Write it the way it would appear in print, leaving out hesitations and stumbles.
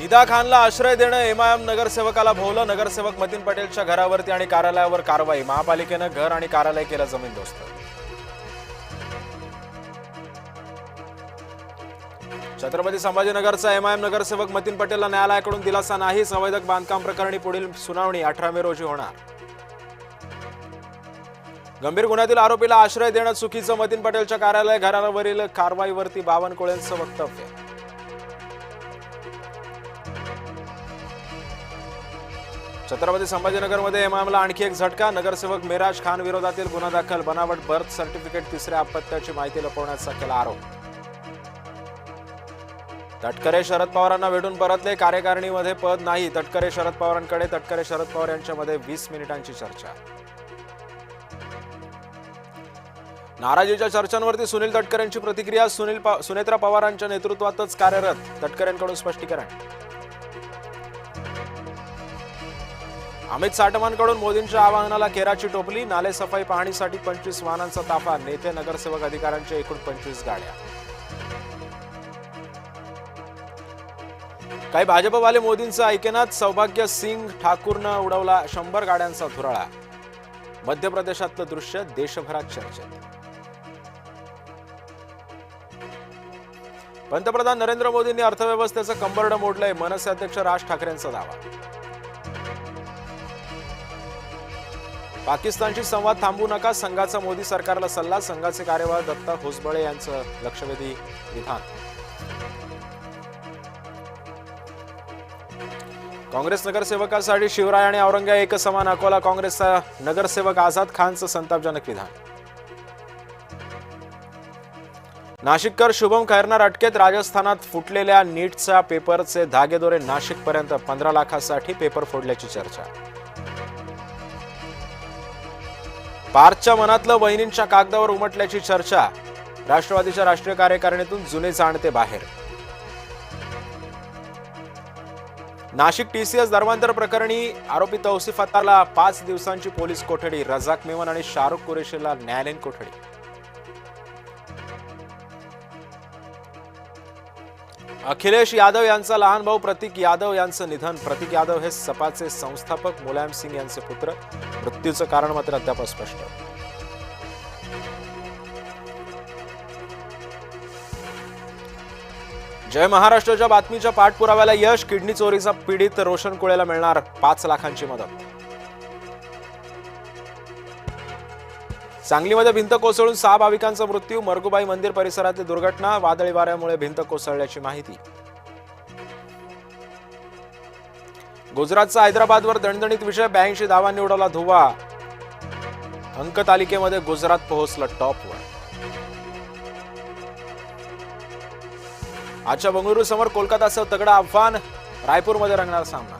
ईदा खानला आश्रय देणं एमआयएम नगरसेवकाला भोवलं. नगरसेवक मतीन पटेलच्या घरावरती आणि कार्यालयावर कारवाई. महापालिकेनं घर आणि कार्यालय केलं जमीनदोस्त. छत्रपती संभाजीनगरचा एमआयएम नगरसेवक मतीन पटेलला न्यायालयाकडून दिलासा नाही. संवेदक बांधकाम प्रकरणी पुढील सुनावणी 18 मे रोजी होणार. गंभीर गुन्ह्यातील आरोपीला आश्रय देणं चुकीचं. मतीन पटेलच्या कार्यालय घरावरील कारवाईवरती बावनकुळेंचं वक्तव्य. छत्रपती संभाजीनगरमध्ये एमआयएमला आणखी एक झटका. नगरसेवक मेराज खान विरोधातील गुन्हा दाखल. बनावट बर्थ सर्टिफिकेट. तिसऱ्या अपत्याची माहिती लपवण्याचा केला आरोप. तटकरे शरद पवारांना भेटून परतले. कार्यकारिणीमध्ये पद नाही. तटकरे शरद पवारांकडे. तटकरे शरद पवार यांच्यामध्ये 20 मिनिटांची चर्चा. नाराजीच्या चर्चांवरती सुनील तटकरेंची प्रतिक्रिया. सुनेत्रा पवारांच्या नेतृत्वातच कार्यरत. तटकरेंकडून स्पष्टीकरण. अमित साटमांकडून मोदींच्या आवाहनाला केराची टोपली. नालेसफाई पाहणीसाठी 25 वाहनांचा ताफा. नेते नगरसेवक अधिकाऱ्यांच्या एकूण 25 गाड्या. काही भाजपवाले मोदींचं ऐकेनात. सौभाग्य सिंग ठाकूरनं उडवला 100 गाड्यांचा धुराळा. मध्य प्रदेशातलं दृश्य देशभरात चर्चेत. पंतप्रधान नरेंद्र मोदींनी अर्थव्यवस्थेचं कंबरडं मोडलंय. मनसे अध्यक्ष राज ठाकरेंचा दावा. पाकिस्तानशी संवाद थांबवू नका. संघाचा मोदी सरकारला सल्ला. संघाचे कार्यवाह दत्ता भुजबळ यांचं लक्षवेधी विधान. काँग्रेस नगरसेवकासाठी शिवराय आणि औरंगा एकसमान. अकोला काँग्रेसचा नगरसेवक आझाद खानचं संतापजनक विधान. नाशिककर शुभम खैरनार अटकेत. राजस्थानात फुटलेल्या नीटच्या पेपरचे धागेदोरे नाशिकपर्यंत. 15 लाखासाठी पेपर फोडल्याची चर्चा. पार्थच्या मनातलं वहिनींच्या कागदावर उमटल्याची चर्चा. राष्ट्रवादीच्या राष्ट्रीय कार्यकारिणीतून जुने जाणते बाहेर. नाशिक टीसीएस धर्मांतर प्रकरणी आरोपी तौसिफ अत्तारला 5 दिवसांची पोलीस कोठडी. रजाक मेमन आणि शाहरुख कुरेशीला न्यायालयीन कोठडी. अखिलेश यादव यांचा लहान भाऊ प्रतीक यादव यांचं निधन. प्रतीक यादव हे सपाचे संस्थापक मुलायम सिंग यांचे पुत्र. मृत्यूचं कारण मात्र अद्याप स्पष्ट. जय महाराष्ट्राच्या बातमीच्या पाठपुराव्याला यश. किडनी चोरीचा पीडित रोशन कुळेला मिळणार 5 लाखांची मदत. सांगलीमध्ये भिंत कोसळून 6 भाविकांचा मृत्यू. मरगुबाई मंदिर परिसरातील दुर्घटना. वादळी वाऱ्यामुळे भिंत कोसळल्याची माहिती. गुजरातचा हैदराबादवर दणदणीत विजय. 82 धावांनी उडवला धुव्वा. अंकतालिकेमध्ये गुजरात पोहोचलं टॉपवर. आजच्या बंगळुरू समोर कोलकाताचं तगडं आव्हान. रायपूरमध्ये रंगणार सामना.